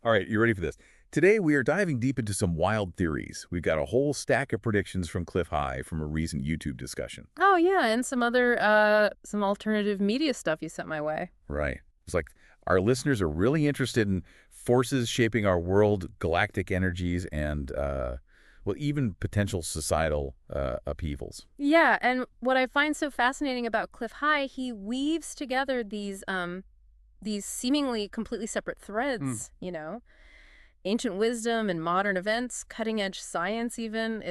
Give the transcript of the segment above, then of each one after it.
All right, you ready for this? Today, we are diving deep into some wild theories. We've got a whole stack of predictions from Clif High from a recent YouTube discussion. Oh, yeah, and some other, some alternative media stuff you sent my way. Right. It's like our listeners are really interested in forces shaping our world, galactic energies, and, well, even potential societal upheavals. Yeah, and what I find so fascinating about Cliff High, he weaves together these seemingly completely separate threads, ancient wisdom and modern events, cutting-edge science even.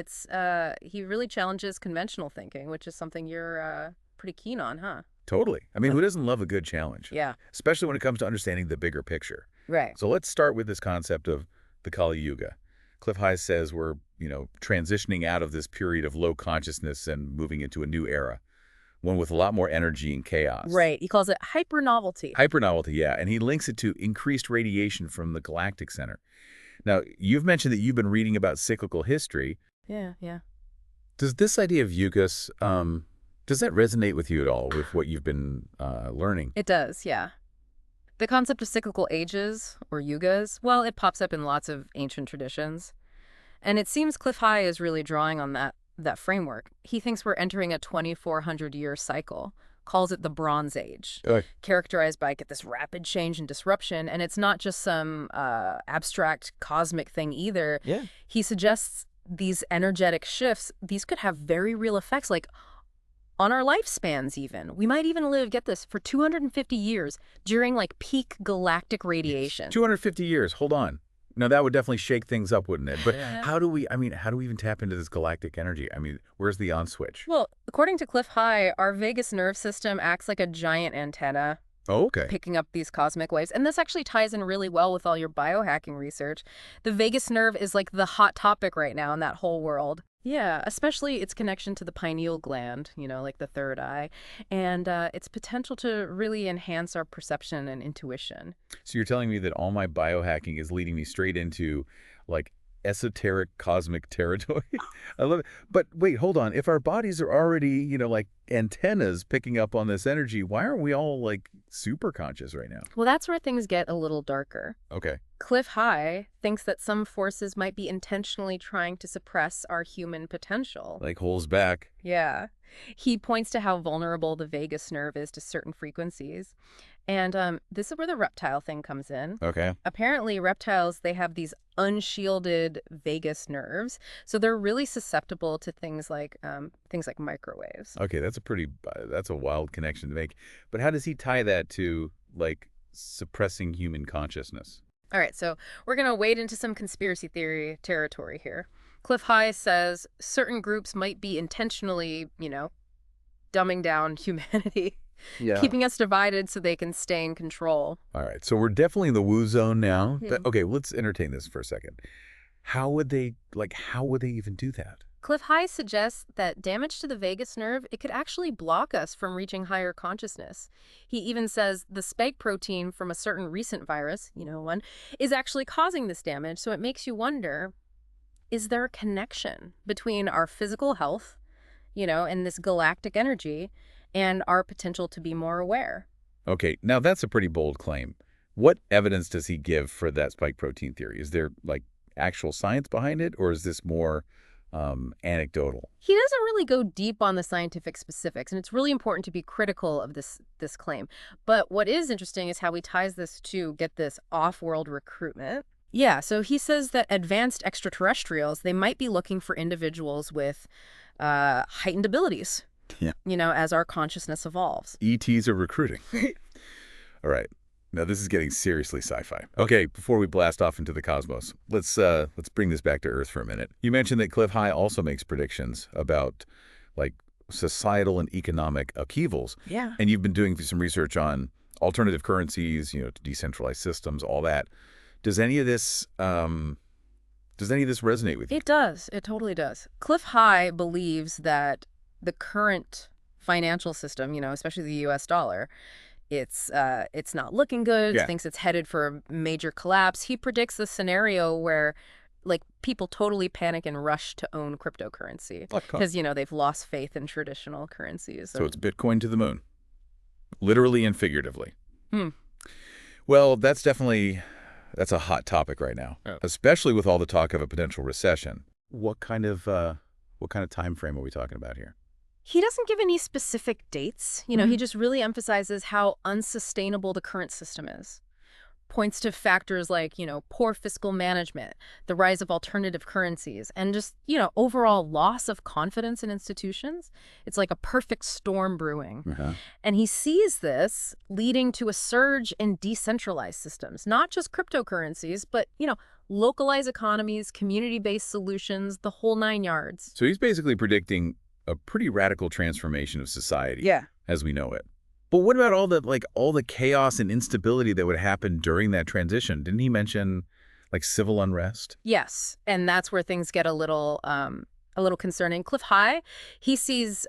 He really challenges conventional thinking, which is something you're, pretty keen on, huh? Totally. I mean, who doesn't love a good challenge? Yeah. Especially when it comes to understanding the bigger picture. Right. So let's start with this concept of the Kali Yuga. Cliff High says we're, transitioning out of this period of low consciousness and moving into a new era, one with a lot more energy and chaos. Right. He calls it hyper-novelty. Hypernovelty, yeah, and he links it to increased radiation from the galactic center. Now, you've mentioned that you've been reading about cyclical history. Yeah, yeah. Does this idea of Yugas, does that resonate with you at all, with what you've been learning? It does, yeah. The concept of cyclical ages, or yugas, well, it pops up in lots of ancient traditions. And it seems Cliff High is really drawing on that framework. He thinks we're entering a 2,400-year cycle, calls it the Bronze Age, characterized by this rapid change and disruption. And it's not just some abstract cosmic thing either. Yeah. He suggests these energetic shifts, these could have very real effects, like on our lifespans even. We might even live, get this, for 250 years during peak galactic radiation. 250 years, hold on. Now, that would definitely shake things up, wouldn't it? But Yeah. how do we even tap into this galactic energy? I mean, where's the on switch? Well, according to Cliff High, our vagus nerve system acts like a giant antenna, Oh, okay. picking up these cosmic waves. And this actually ties in really well with all your biohacking research. The vagus nerve is like the hot topic right now in that whole world. Yeah, especially its connection to the pineal gland, like the third eye, and its potential to really enhance our perception and intuition. So you're telling me that all my biohacking is leading me straight into, esoteric cosmic territory? I love it. But wait, hold on. If our bodies are already, like antennas picking up on this energy, why aren't we all, super conscious right now? Well, that's where things get a little darker. Okay. Cliff High thinks that some forces might be intentionally trying to suppress our human potential. Like holes back. Yeah. He points to how vulnerable the vagus nerve is to certain frequencies. And this is where the reptile thing comes in. Okay. Apparently, reptiles, they have these unshielded vagus nerves, so they're really susceptible to things like microwaves. Okay, that's a wild connection to make. But how does he tie that to, suppressing human consciousness? All right, so we're going to wade into some conspiracy theory territory here. Cliff High says certain groups might be intentionally, dumbing down humanity, Yeah. keeping us divided so they can stay in control. All right, so we're definitely in the woo zone now. Yeah. Okay, let's entertain this for a second. How would they even do that? Cliff High suggests that damage to the vagus nerve, it could actually block us from reaching higher consciousness. He even says the spike protein from a certain recent virus, one, is actually causing this damage. So it makes you wonder, is there a connection between our physical health, and this galactic energy and our potential to be more aware? Okay, now that's a pretty bold claim. What evidence does he give for that spike protein theory? Is there, actual science behind it, or is this more anecdotal? He doesn't really go deep on the scientific specifics, and it's really important to be critical of this claim. But what is interesting is how he ties this to get this off-world recruitment. Yeah, so he says that advanced extraterrestrials, they might be looking for individuals with heightened abilities, Yeah. As our consciousness evolves. ETs are recruiting. All right. Now, this is getting seriously sci-fi. Okay, before we blast off into the cosmos, let's bring this back to Earth for a minute. You mentioned that Cliff High also makes predictions about, societal and economic upheavals. Yeah. And you've been doing some research on alternative currencies, decentralized systems, all that. Does any of this resonate with you? It does. It totally does. Cliff High believes that the current financial system, especially the U.S. dollar, it's not looking good. Yeah. Thinks it's headed for a major collapse. He predicts a scenario where people totally panic and rush to own cryptocurrency because they've lost faith in traditional currencies. So it's Bitcoin to the moon, literally and figuratively. Hmm. Well, that's definitely That's a hot topic right now, Oh. especially with all the talk of a potential recession. What kind of time frame are we talking about here? He doesn't give any specific dates. He just really emphasizes how unsustainable the current system is. Points to factors like, poor fiscal management, the rise of alternative currencies, and just, overall loss of confidence in institutions. It's like a perfect storm brewing. Uh-huh. And he sees this leading to a surge in decentralized systems, not just cryptocurrencies, but, localized economies, community-based solutions, the whole 9 yards. So he's basically predicting a pretty radical transformation of society as we know it. But what about all the chaos and instability that would happen during that transition? Didn't he mention civil unrest? Yes, and that's where things get a little concerning. Clif High, he sees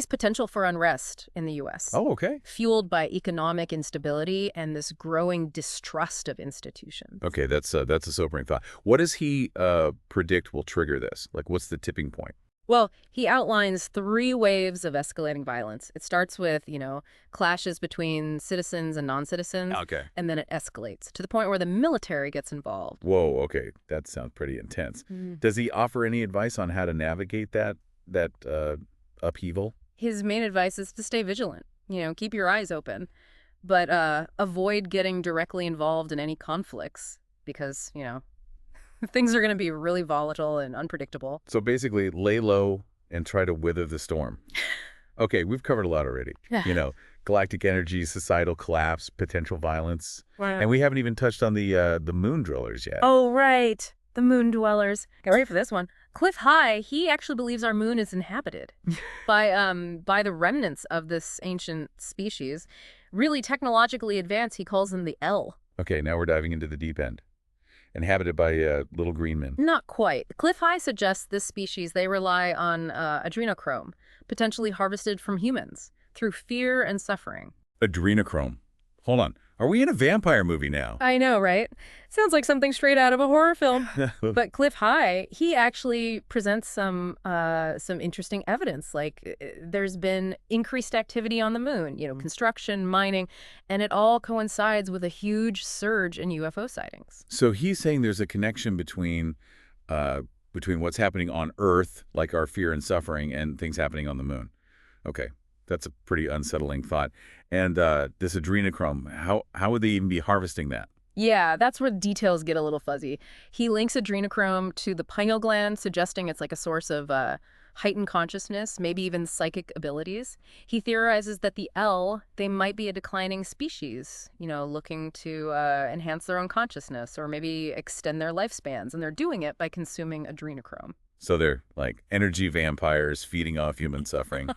potential for unrest in the U.S. Oh, okay. Fueled by economic instability and this growing distrust of institutions. Okay, that's a sobering thought. What does he predict will trigger this? What's the tipping point? Well, he outlines 3 waves of escalating violence. It starts with, clashes between citizens and non-citizens. Okay. And then it escalates to the point where the military gets involved. Whoa, okay. That sounds pretty intense. Does he offer any advice on how to navigate that upheaval? His main advice is to stay vigilant. Keep your eyes open. But avoid getting directly involved in any conflicts because, things are going to be really volatile and unpredictable. So basically, lay low and try to wither the storm. Okay, we've covered a lot already. Galactic energy, societal collapse, potential violence. Wow. And we haven't even touched on the moon drillers yet. Oh, right. The moon dwellers. Get ready for this one. Clif High, he actually believes our moon is inhabited by the remnants of this ancient species. Really technologically advanced, he calls them the L. Okay, now we're diving into the deep end. Inhabited by little green men. Not quite. Clif High suggests this species, they rely on adrenochrome, potentially harvested from humans, through fear and suffering. Adrenochrome. Hold on. Are we in a vampire movie now? I know, right? Sounds like something straight out of a horror film. But Clif High, he actually presents some interesting evidence. There's been increased activity on the moon, construction, mining, and it all coincides with a huge surge in UFO sightings. So he's saying there's a connection between what's happening on Earth, like our fear and suffering, and things happening on the moon. Okay. That's a pretty unsettling thought. And this adrenochrome, how would they even be harvesting that? Yeah, that's where details get a little fuzzy. He links adrenochrome to the pineal gland, suggesting it's like a source of heightened consciousness, maybe even psychic abilities. He theorizes that the L, they might be a declining species, looking to enhance their own consciousness or maybe extend their lifespans. And they're doing it by consuming adrenochrome. So they're like energy vampires feeding off human suffering.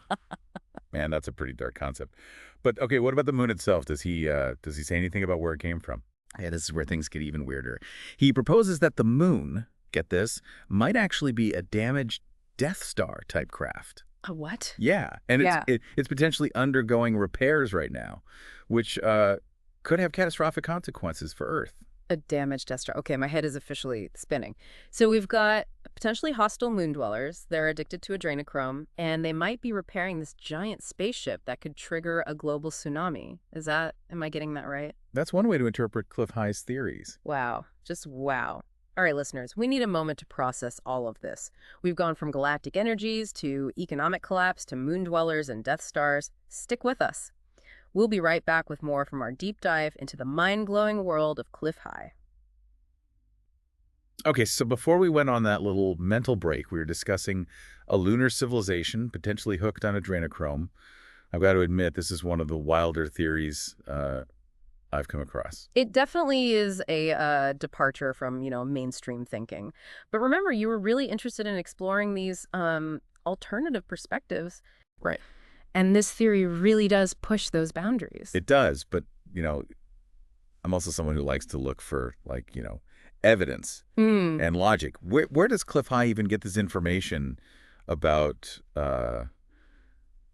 Man, that's a pretty dark concept. But okay, what about the moon itself? Does he say anything about where it came from? Yeah, this is where things get even weirder. He proposes that the moon, get this, might actually be a damaged Death Star type craft. A what? Yeah, and it's potentially undergoing repairs right now, which could have catastrophic consequences for Earth. A damaged Death Star. Okay, my head is officially spinning. So we've got potentially hostile moon dwellers. They're addicted to adrenochrome, and they might be repairing this giant spaceship that could trigger a global tsunami. Am I getting that right? That's one way to interpret Clif High's theories. Wow. Just wow. All right, listeners, we need a moment to process all of this. We've gone from galactic energies to economic collapse to moon dwellers and Death Stars. Stick with us. We'll be right back with more from our deep dive into the mind-blowing world of Clif High. Okay, so before we went on that little mental break, we were discussing a lunar civilization potentially hooked on adrenochrome. I've got to admit, this is one of the wilder theories I've come across. It definitely is a departure from, mainstream thinking. But remember, you were really interested in exploring these alternative perspectives. Right. And this theory really does push those boundaries. It does, but, I'm also someone who likes to look for, evidence and logic. Where does Clif High even get this information about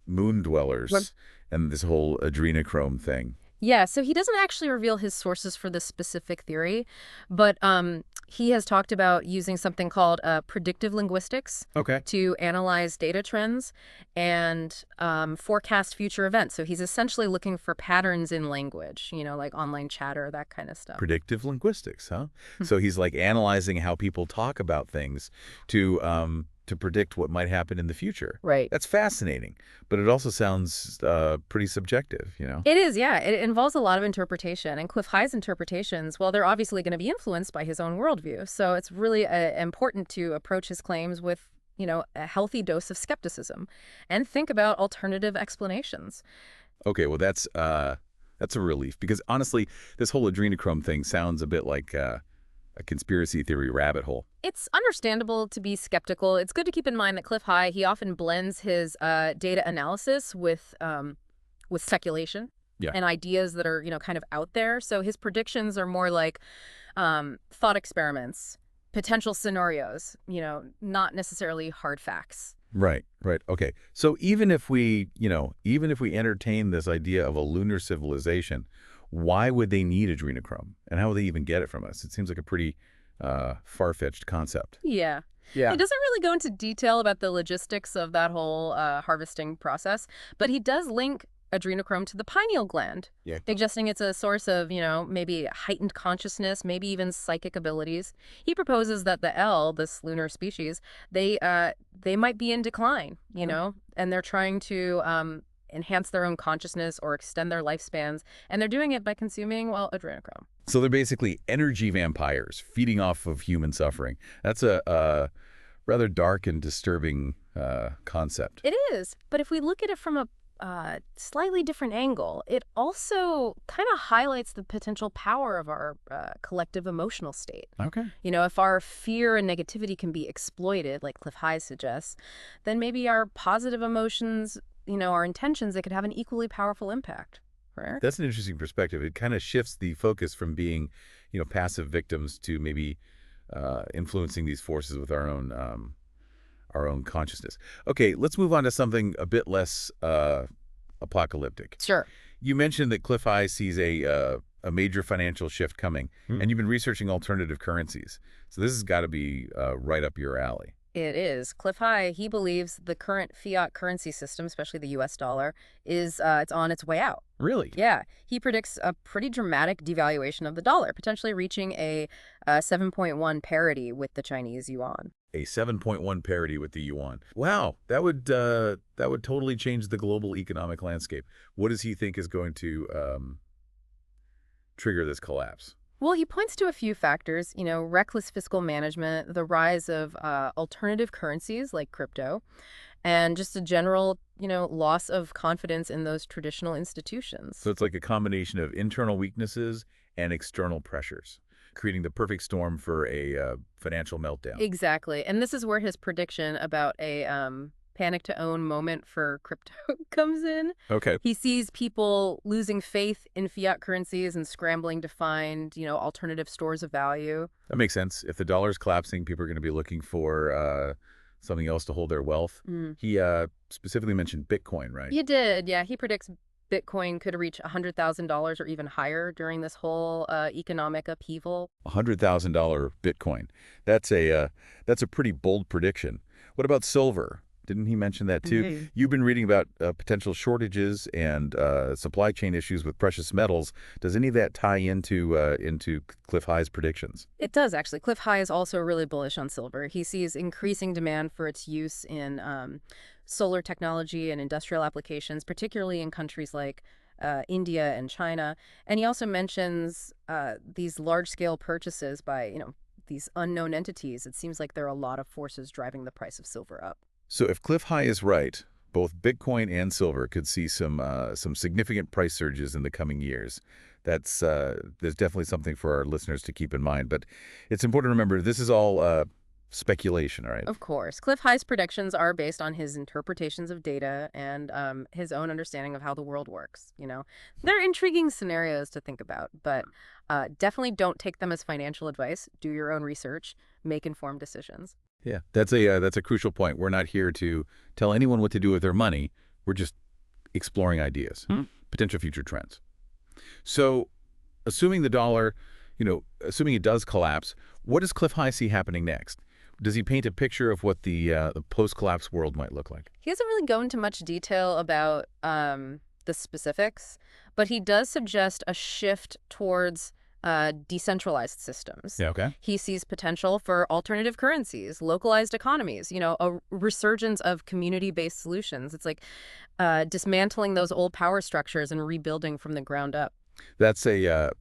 moon dwellers and this whole adrenochrome thing? Yeah, so he doesn't actually reveal his sources for this specific theory, but He has talked about using something called predictive linguistics Okay. to analyze data trends and forecast future events. So he's essentially looking for patterns in language, like online chatter, that kind of stuff. Predictive linguistics, huh? So he's like analyzing how people talk about things to predict what might happen in the future. Right. That's fascinating, but it also sounds pretty subjective. It is, yeah. It involves a lot of interpretation. And Clif High's interpretations, well, they're obviously going to be influenced by his own worldview. So it's really important to approach his claims with, a healthy dose of skepticism and think about alternative explanations. Okay, well, that's a relief because honestly, this whole adrenochrome thing sounds a bit like a conspiracy theory rabbit hole. It's understandable to be skeptical. It's good to keep in mind that Clif High, he often blends his data analysis with speculation Yeah. and ideas that are, kind of out there. So his predictions are more like thought experiments, potential scenarios, not necessarily hard facts. Right, right. Okay. So even if we entertain this idea of a lunar civilization, why would they need adrenochrome? And how would they even get it from us? It seems like a pretty far-fetched concept. Yeah. Yeah. He doesn't really go into detail about the logistics of that whole harvesting process, but he does link adrenochrome to the pineal gland, Yeah. suggesting it's a source of, maybe heightened consciousness, maybe even psychic abilities. He proposes that the L, this lunar species, they might be in decline, and they're trying to enhance their own consciousness or extend their lifespans, and they're doing it by consuming, well, adrenochrome. So they're basically energy vampires feeding off of human suffering. That's a rather dark and disturbing concept. It is, but if we look at it from a slightly different angle, it also kind of highlights the potential power of our collective emotional state. Okay. If our fear and negativity can be exploited, like Clif High suggests, then maybe our positive emotions, our intentions, they could have an equally powerful impact. Right? That's an interesting perspective. It kind of shifts the focus from being, passive victims to maybe influencing these forces with our own consciousness. Okay, let's move on to something a bit less apocalyptic. Sure. You mentioned that Clif High sees a major financial shift coming, and you've been researching alternative currencies. So this has got to be right up your alley. It is. Clif High, he believes the current fiat currency system, especially the US dollar, is it's on its way out. Really? Yeah. He predicts a pretty dramatic devaluation of the dollar, potentially reaching a 7.1 parity with the Chinese yuan. A 7.1 parity with the yuan. Wow, that would totally change the global economic landscape. What does he think is going to trigger this collapse? Well, he points to a few factors, reckless fiscal management, the rise of alternative currencies like crypto, and just a general, loss of confidence in those traditional institutions. So it's like a combination of internal weaknesses and external pressures, creating the perfect storm for a financial meltdown. Exactly. And this is where his prediction about a panic-to-own moment for crypto comes in. Okay. He sees people losing faith in fiat currencies and scrambling to find, alternative stores of value. That makes sense. If the dollar's collapsing, people are going to be looking for something else to hold their wealth. He specifically mentioned Bitcoin, right? He did, yeah. He predicts Bitcoin could reach $100,000 or even higher during this whole economic upheaval. $100,000 Bitcoin. That's a pretty bold prediction. What about silver? Didn't he mention that too? Mm-hmm. You've been reading about potential shortages and supply chain issues with precious metals. Does any of that tie into Clif High's predictions? It does, actually. Clif High is also really bullish on silver. He sees increasing demand for its use in solar technology and industrial applications, particularly in countries like India and China. And he also mentions these large-scale purchases by, these unknown entities. It seems like there are a lot of forces driving the price of silver up. So if Clif High is right, both Bitcoin and silver could see some significant price surges in the coming years. There's definitely something for our listeners to keep in mind. But it's important to remember this is all speculation, all right? Of course. Clif High's predictions are based on his interpretations of data and his own understanding of how the world works. They're intriguing scenarios to think about, but definitely don't take them as financial advice. Do your own research, make informed decisions. Yeah, that's a crucial point. We're not here to tell anyone what to do with their money. We're just exploring ideas, potential future trends. So, assuming the dollar, Assuming it does collapse, what does Clif High see happening next? Does he paint a picture of what the post-collapse world might look like? He doesn't really go into much detail about the specifics, but he does suggest a shift towards decentralized systems. Yeah, okay. He sees potential for alternative currencies, localized economies, a resurgence of community-based solutions. It's like dismantling those old power structures and rebuilding from the ground up. That's a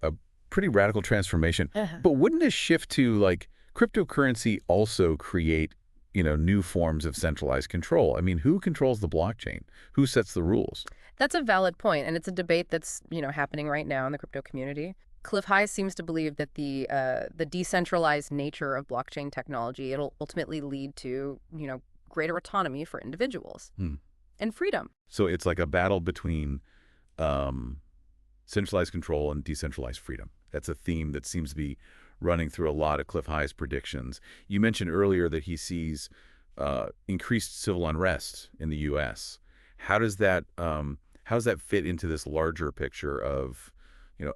pretty radical transformation. But wouldn't a shift to, like, cryptocurrency also create, new forms of centralized control? I mean, who controls the blockchain? Who sets the rules? That's a valid point, and it's a debate that's, happening right now in the crypto community. Clif High seems to believe that the decentralized nature of blockchain technology, it'll ultimately lead to, greater autonomy for individuals and freedom. So it's like a battle between centralized control and decentralized freedom. That's a theme that seems to be running through a lot of Clif High's predictions. You mentioned earlier that he sees increased civil unrest in the U.S. How does that fit into this larger picture of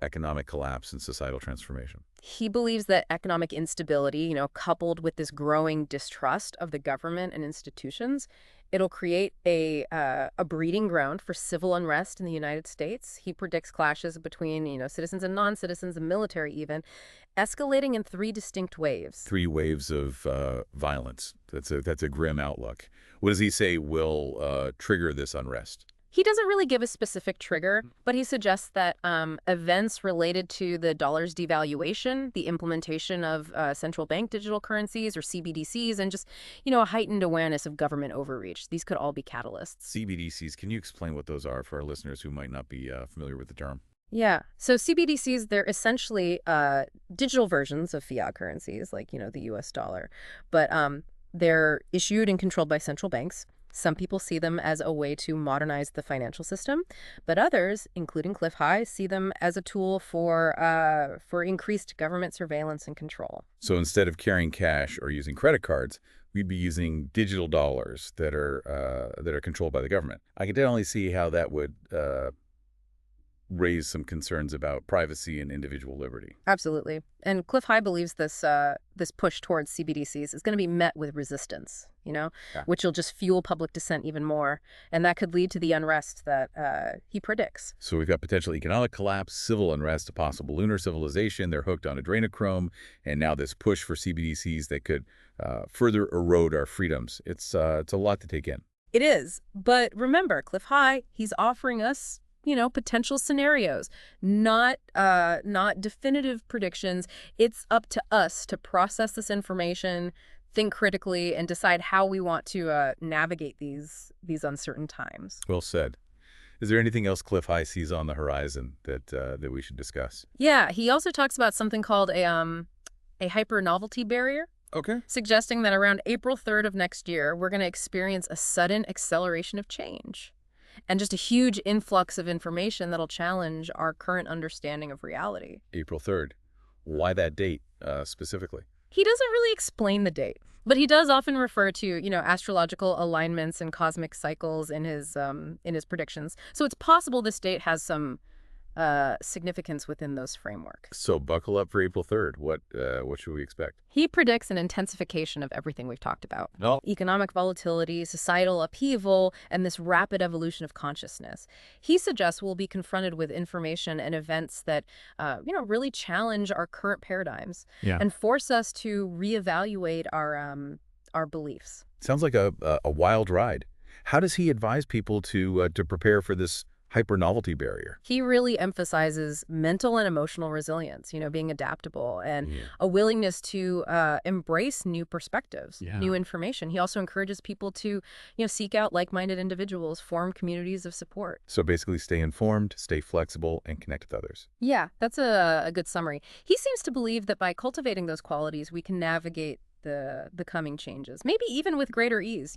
economic collapse and societal transformation? He believes that economic instability, coupled with this growing distrust of the government and institutions, it'll create a breeding ground for civil unrest in the United States. He predicts clashes between, citizens and non-citizens, and military even, escalating in 3 distinct waves. 3 waves of violence. That's a grim outlook. What does he say will trigger this unrest? He doesn't really give a specific trigger, but he suggests that events related to the dollar's devaluation, the implementation of central bank digital currencies or CBDCs, and just, a heightened awareness of government overreach. These could all be catalysts. CBDCs, can you explain what those are for our listeners who might not be familiar with the term? Yeah. So CBDCs, they're essentially digital versions of fiat currencies, like, the US dollar. But they're issued and controlled by central banks. Some people see them as a way to modernize the financial system, but others, including Clif High, see them as a tool for increased government surveillance and control. So instead of carrying cash or using credit cards, we'd be using digital dollars that are controlled by the government. I can definitely see how that would raise some concerns about privacy and individual liberty. Absolutely. And Clif High believes this push towards CBDCs is going to be met with resistance, which will just fuel public dissent even more. And that could lead to the unrest that he predicts. So we've got potential economic collapse, civil unrest, a possible lunar civilization. They're hooked on adrenochrome. And now this push for CBDCs that could further erode our freedoms. It's a lot to take in. It is. But remember, Clif High, he's offering us potential scenarios, not definitive predictions. It's up to us to process this information, think critically, and decide how we want to navigate these uncertain times. Well said. Is there anything else Clif High sees on the horizon that we should discuss? Yeah, he also talks about something called a hyper novelty barrier. Okay. Suggesting that around April 3rd of next year, we're going to experience a sudden acceleration of change. And just a huge influx of information that'll challenge our current understanding of reality. April 3rd. Why that date specifically? He doesn't really explain the date, but he does often refer to, astrological alignments and cosmic cycles in his predictions. So it's possible this date has some significance within those frameworks. So buckle up for April 3rd. What should we expect? He predicts an intensification of everything we've talked about. No. Economic volatility, societal upheaval, and this rapid evolution of consciousness. He suggests we'll be confronted with information and events that, really challenge our current paradigms and force us to reevaluate our beliefs. Sounds like a wild ride. How does he advise people to prepare for this hyper-novelty barrier? He really emphasizes mental and emotional resilience, being adaptable, and a willingness to embrace new perspectives, new information. He also encourages people to, seek out like-minded individuals, form communities of support. So basically stay informed, stay flexible, and connect with others. Yeah, that's a good summary. He seems to believe that by cultivating those qualities, we can navigate the coming changes, maybe even with greater ease,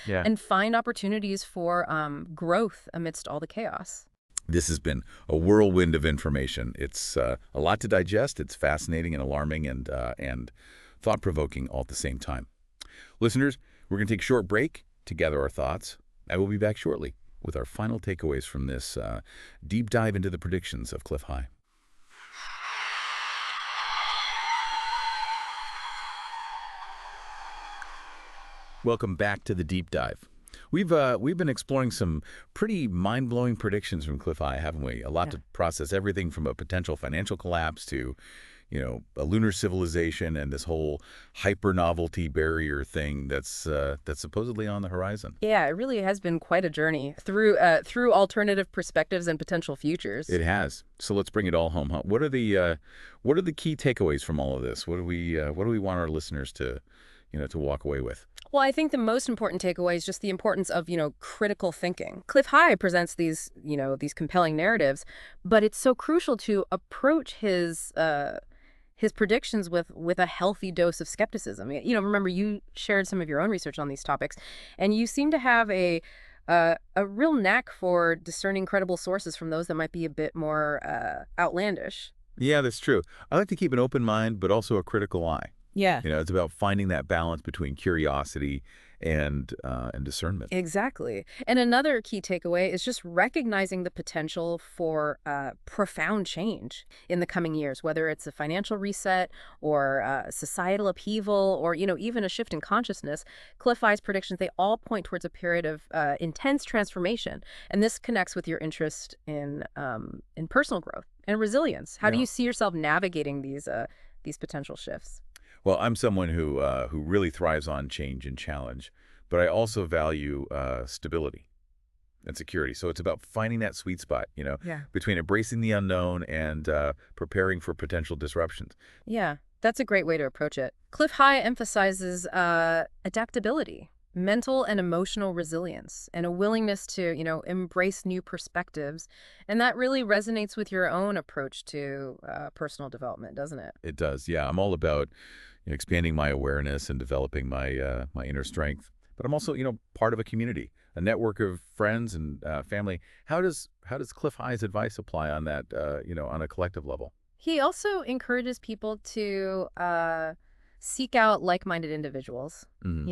and find opportunities for growth amidst all the chaos. This has been a whirlwind of information. It's a lot to digest. It's fascinating and alarming and thought-provoking all at the same time. Listeners, we're going to take a short break to gather our thoughts. I will be back shortly with our final takeaways from this deep dive into the predictions of Clif High. Welcome back to the deep dive. We've been exploring some pretty mind-blowing predictions from Clif High, haven't we? A lot Yeah. to process, everything from a potential financial collapse to, a lunar civilization and this whole hyper-novelty barrier thing that's supposedly on the horizon. Yeah, it really has been quite a journey through alternative perspectives and potential futures. It has. So let's bring it all home, huh? What are the key takeaways from all of this? What do we want our listeners to walk away with? Well, I think the most important takeaway is just the importance of, critical thinking. Cliff High presents these compelling narratives, but it's so crucial to approach his predictions with a healthy dose of skepticism. Remember you shared some of your own research on these topics, and you seem to have a real knack for discerning credible sources from those that might be a bit more outlandish. Yeah, that's true. I like to keep an open mind, but also a critical eye. Yeah. It's about finding that balance between curiosity and discernment. Exactly. And another key takeaway is just recognizing the potential for profound change in the coming years, whether it's a financial reset or societal upheaval or, even a shift in consciousness. Cliff High's predictions, they all point towards a period of intense transformation. And this connects with your interest in personal growth and resilience. How do Yeah. you see yourself navigating these potential shifts? Well, I'm someone who really thrives on change and challenge, but I also value stability and security. So it's about finding that sweet spot, Yeah. between embracing the unknown and preparing for potential disruptions. Yeah, that's a great way to approach it. Cliff High emphasizes adaptability, mental and emotional resilience, and a willingness to, embrace new perspectives. And that really resonates with your own approach to personal development, doesn't it? It does, yeah. I'm all about expanding my awareness and developing my inner strength. But I'm also, part of a community, a network of friends and family. How does Cliff High's advice apply on that, on a collective level? He also encourages people to seek out like-minded individuals, Hmm.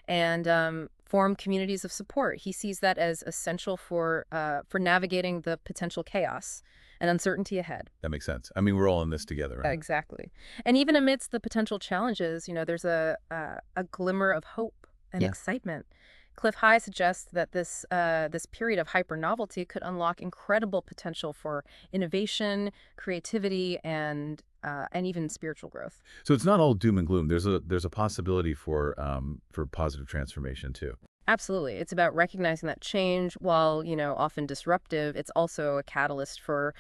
and form communities of support. He sees that as essential for navigating the potential chaos and uncertainty ahead. That makes sense. I mean, we're all in this together, right? Exactly. And even amidst the potential challenges, there's a glimmer of hope and Yeah. excitement. Cliff High suggests that this period of hyper novelty could unlock incredible potential for innovation, creativity, and even spiritual growth. So it's not all doom and gloom. There's a possibility for positive transformation too. Absolutely. It's about recognizing that change, while, often disruptive, it's also a catalyst for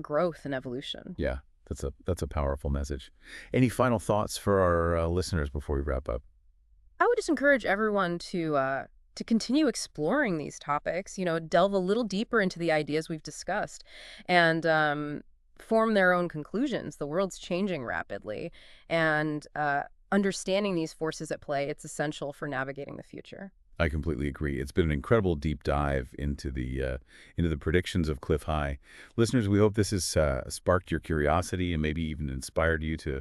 growth and evolution. Yeah, that's a powerful message. Any final thoughts for our listeners before we wrap up? I would just encourage everyone to continue exploring these topics, delve a little deeper into the ideas we've discussed, and form their own conclusions. The world's changing rapidly, and understanding these forces at play, it's essential for navigating the future. I completely agree. It's been an incredible deep dive into the predictions of Cliff High. Listeners, we hope this has sparked your curiosity and maybe even inspired you to,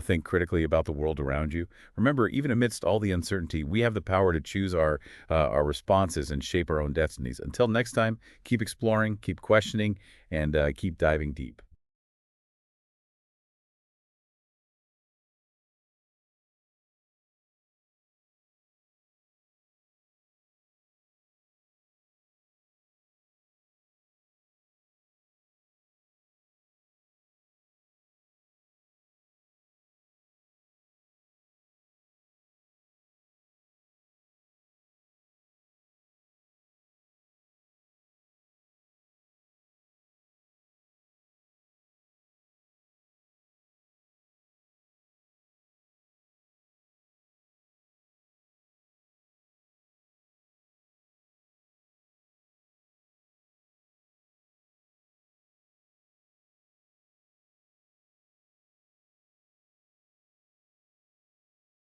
think critically about the world around you. Remember, even amidst all the uncertainty, we have the power to choose our responses and shape our own destinies. Until next time, keep exploring, keep questioning, and keep diving deep.